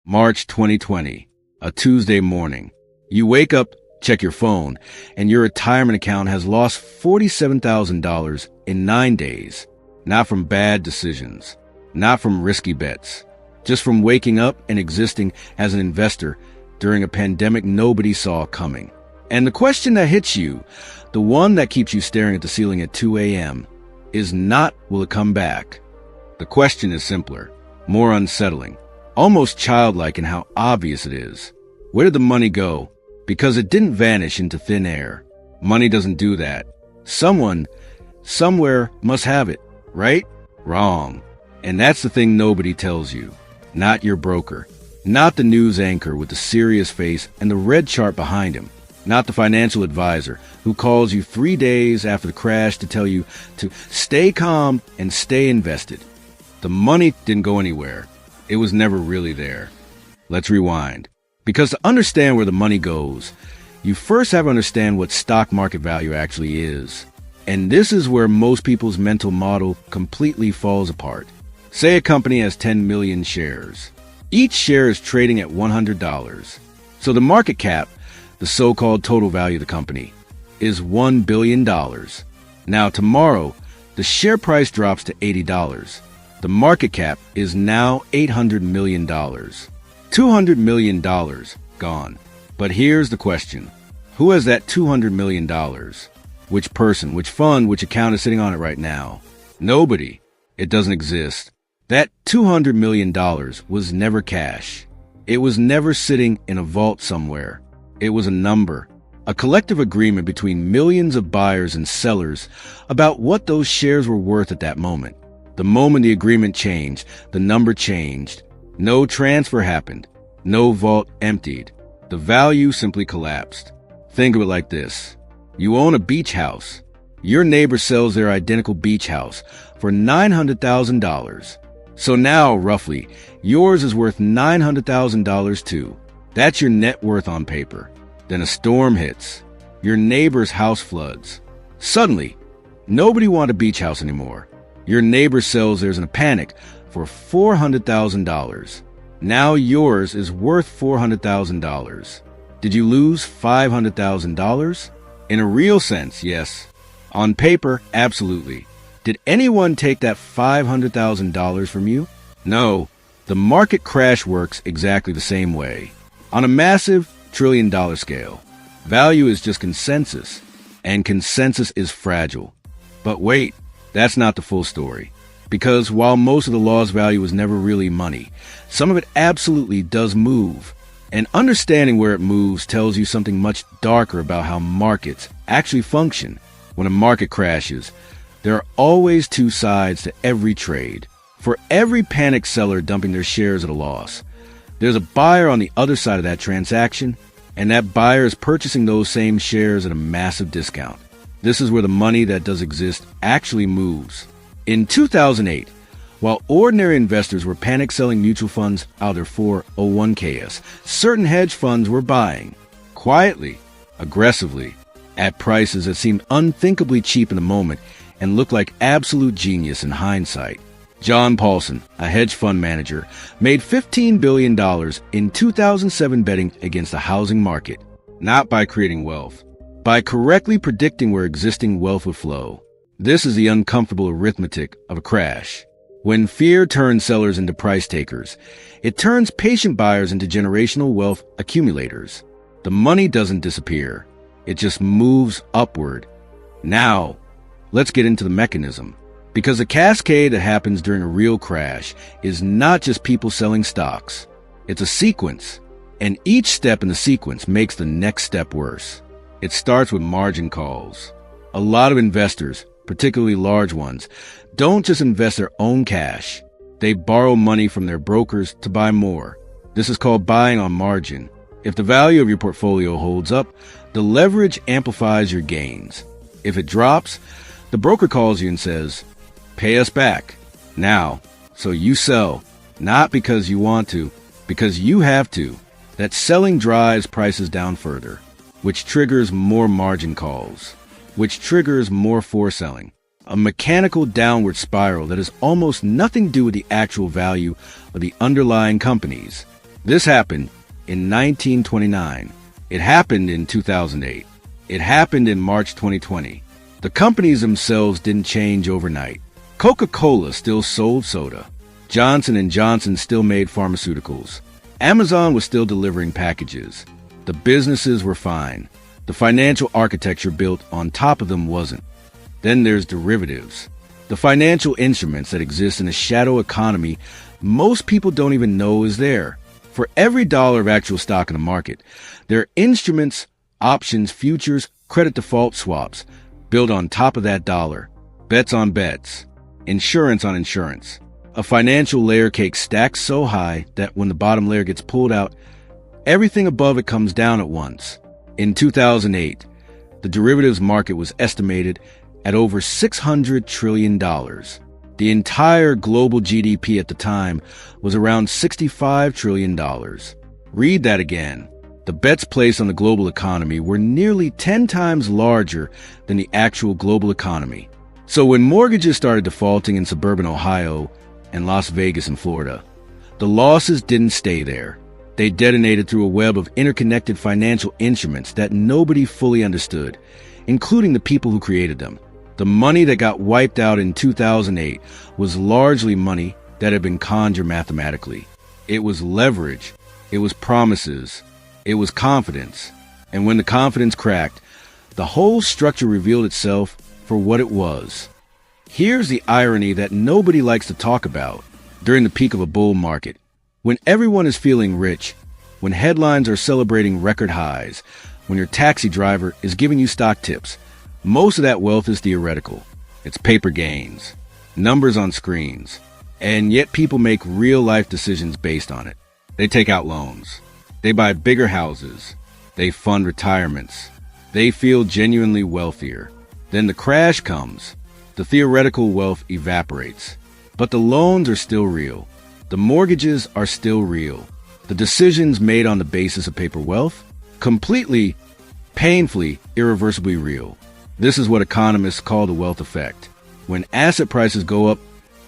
March 2020, a Tuesday morning. You wake up, check your phone, and your retirement account has lost $47,000 in 9 days. Not from bad decisions, not from risky bets, just from waking up and existing as an investor during a pandemic nobody saw coming. And the question that hits you, the one that keeps you staring at the ceiling at 2 a.m., is not, will it come back? The question is simpler, more unsettling, almost childlike in how obvious it is. Where did the money go? Because it didn't vanish into thin air. Money doesn't do that. Someone, somewhere must have it, right? Wrong. And that's the thing nobody tells you. Not your broker. Not the news anchor with the serious face and the red chart behind him. Not the financial advisor who calls you 3 days after the crash to tell you to stay calm and stay invested. The money didn't go anywhere. It was never really there. Let's rewind. Because to understand where the money goes, you first have to understand what stock market value actually is. And this is where most people's mental model completely falls apart. Say a company has 10 million shares. Each share is trading at $100. So the market cap, the so-called total value of the company, is $1 billion. Now tomorrow, the share price drops to $80. The market cap is now $800 million. $200 million gone. But here's the question. Who has that $200 million? Which person, which fund, which account is sitting on it right now? Nobody. It doesn't exist. That $200 million was never cash. It was never sitting in a vault somewhere. It was a number, a collective agreement between millions of buyers and sellers about what those shares were worth at that moment. The moment the agreement changed, the number changed. No transfer happened. No vault emptied. The value simply collapsed. Think of it like this. You own a beach house. Your neighbor sells their identical beach house for $900,000. So now, roughly, yours is worth $900,000 too. That's your net worth on paper. Then a storm hits. Your neighbor's house floods. Suddenly, nobody wants a beach house anymore. Your neighbor sells theirs in a panic for $400,000. Now yours is worth $400,000. Did you lose $500,000? In a real sense, yes. On paper, absolutely. Did anyone take that $500,000 from you? No. The market crash works exactly the same way. On a massive trillion-dollar scale, value is just consensus, and consensus is fragile. But wait, that's not the full story. Because while most of the law's value was never really money, some of it absolutely does move. And understanding where it moves tells you something much darker about how markets actually function. When a market crashes, there are always two sides to every trade. For every panicked seller dumping their shares at a loss, there's a buyer on the other side of that transaction, and that buyer is purchasing those same shares at a massive discount. This is where the money that does exist actually moves. In 2008, while ordinary investors were panic selling mutual funds out of their 401ks, certain hedge funds were buying, quietly, aggressively, at prices that seemed unthinkably cheap in the moment and looked like absolute genius in hindsight. John Paulson, a hedge fund manager, made $15 billion in 2007 betting against the housing market, not by creating wealth, by correctly predicting where existing wealth would flow. This is the uncomfortable arithmetic of a crash. When fear turns sellers into price takers, it turns patient buyers into generational wealth accumulators. The money doesn't disappear. It just moves upward. Now, let's get into the mechanism. Because the cascade that happens during a real crash is not just people selling stocks. It's a sequence, and each step in the sequence makes the next step worse. It starts with margin calls. A lot of investors, particularly large ones, don't just invest their own cash. They borrow money from their brokers to buy more. This is called buying on margin. If the value of your portfolio holds up, the leverage amplifies your gains. If it drops, the broker calls you and says, "Pay us back now." So you sell, not because you want to, because you have to. That selling drives prices down further, which triggers more margin calls, which triggers more foreselling. A mechanical downward spiral that has almost nothing to do with the actual value of the underlying companies. This happened in 1929. It happened in 2008. It happened in March 2020. The companies themselves didn't change overnight. Coca-Cola still sold soda. Johnson & Johnson still made pharmaceuticals. Amazon was still delivering packages. The businesses were fine. The financial architecture built on top of them wasn't. Then there's derivatives. The financial instruments that exist in a shadow economy most people don't even know is there. For every dollar of actual stock in the market, there are instruments, options, futures, credit default swaps built on top of that dollar. Bets on bets. Insurance on insurance. A financial layer cake stacked so high that when the bottom layer gets pulled out, everything above it comes down at once. In 2008, the derivatives market was estimated at over $600 trillion. The entire global GDP at the time was around $65 trillion. Read that again. The bets placed on the global economy were nearly 10 times larger than the actual global economy. So when mortgages started defaulting in suburban Ohio and Las Vegas in Florida, the losses didn't stay there. They detonated through a web of interconnected financial instruments that nobody fully understood, including the people who created them. The money that got wiped out in 2008 was largely money that had been conjured mathematically. It was leverage. It was promises. It was confidence. And when the confidence cracked, the whole structure revealed itself for what it was. Here's the irony that nobody likes to talk about. During the peak of a bull market, when everyone is feeling rich, when headlines are celebrating record highs, when your taxi driver is giving you stock tips, most of that wealth is theoretical. It's paper gains, numbers on screens, and yet people make real-life decisions based on it. They take out loans. They buy bigger houses. They fund retirements. They feel genuinely wealthier. Then the crash comes. The theoretical wealth evaporates. But the loans are still real. The mortgages are still real. The decisions made on the basis of paper wealth, completely, painfully, irreversibly real. This is what economists call the wealth effect. When asset prices go up,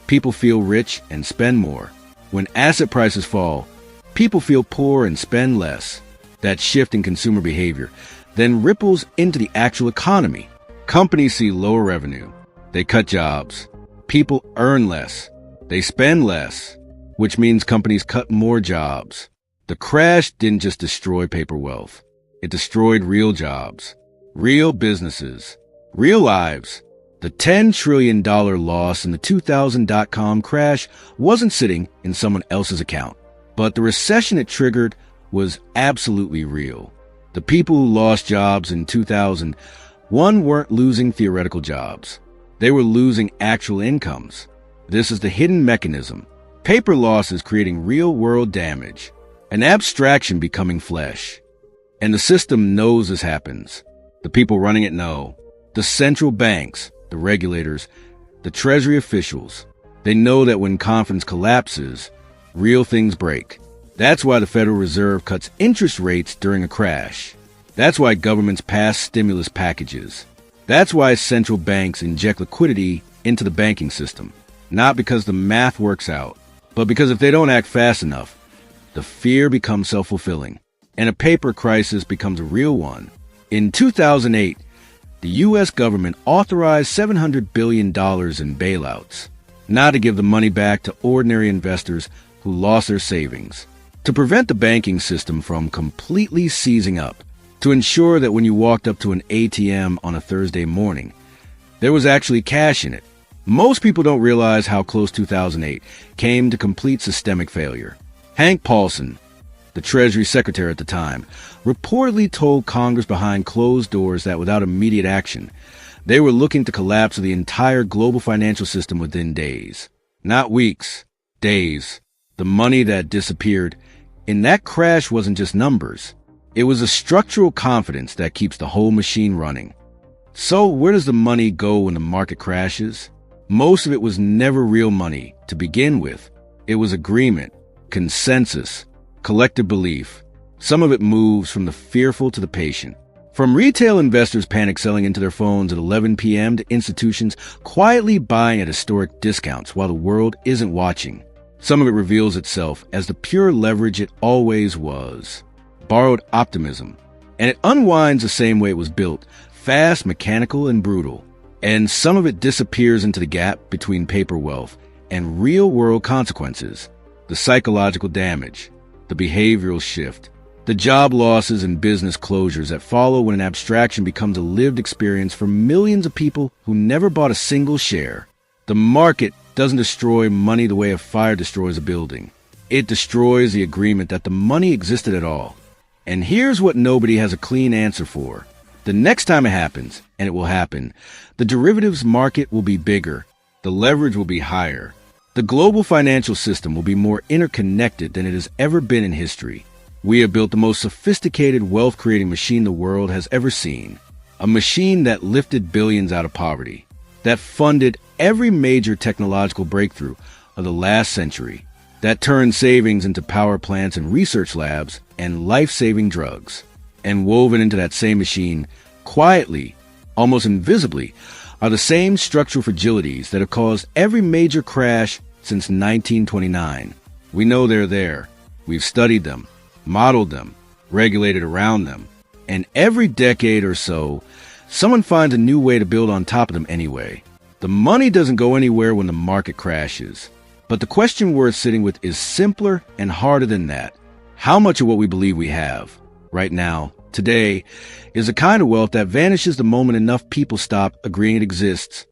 people feel rich and spend more. When asset prices fall, people feel poor and spend less. That shift in consumer behavior then ripples into the actual economy. Companies see lower revenue. They cut jobs. People earn less. They spend less, which means companies cut more jobs. The crash didn't just destroy paper wealth. It destroyed real jobs, real businesses, real lives. The $10 trillion loss in the 2000 dot-com crash wasn't sitting in someone else's account, but the recession it triggered was absolutely real. The people who lost jobs in 2001 weren't losing theoretical jobs. They were losing actual incomes. This is the hidden mechanism. Paper loss is creating real-world damage, an abstraction becoming flesh. And the system knows this happens. The people running it know. The central banks, the regulators, the treasury officials, they know that when confidence collapses, real things break. That's why the Federal Reserve cuts interest rates during a crash. That's why governments pass stimulus packages. That's why central banks inject liquidity into the banking system. Not because the math works out, but because if they don't act fast enough, the fear becomes self-fulfilling, and a paper crisis becomes a real one. In 2008, the U.S. government authorized $700 billion in bailouts, not to give the money back to ordinary investors who lost their savings, to prevent the banking system from completely seizing up, to ensure that when you walked up to an ATM on a Thursday morning, there was actually cash in it. Most people don't realize how close 2008 came to complete systemic failure. Hank Paulson, the Treasury Secretary at the time, reportedly told Congress behind closed doors that without immediate action, they were looking to collapse the entire global financial system within days. Not weeks, days. The money that disappeared in that crash wasn't just numbers. It was a structural confidence that keeps the whole machine running. So where does the money go when the market crashes? Most of it was never real money to begin with. It was agreement, consensus, collective belief. Some of it moves from the fearful to the patient. From retail investors panic selling into their phones at 11 p.m. to institutions quietly buying at historic discounts while the world isn't watching. Some of it reveals itself as the pure leverage it always was, borrowed optimism. And it unwinds the same way it was built, fast, mechanical, and brutal. And some of it disappears into the gap between paper wealth and real-world consequences, the psychological damage, the behavioral shift, the job losses and business closures that follow when an abstraction becomes a lived experience for millions of people who never bought a single share. The market doesn't destroy money the way a fire destroys a building. It destroys the agreement that the money existed at all. And here's what nobody has a clean answer for. The next time it happens, and it will happen, the derivatives market will be bigger, the leverage will be higher, the global financial system will be more interconnected than it has ever been in history. We have built the most sophisticated wealth-creating machine the world has ever seen, a machine that lifted billions out of poverty, that funded every major technological breakthrough of the last century, that turned savings into power plants and research labs and life-saving drugs. And woven into that same machine, quietly, almost invisibly, are the same structural fragilities that have caused every major crash since 1929. We know they're there. We've studied them, modeled them, regulated around them. And every decade or so, someone finds a new way to build on top of them anyway. The money doesn't go anywhere when the market crashes. But the question worth sitting with is simpler and harder than that. How much of what we believe we have right now, today, is a kind of wealth that vanishes the moment enough people stop agreeing it exists?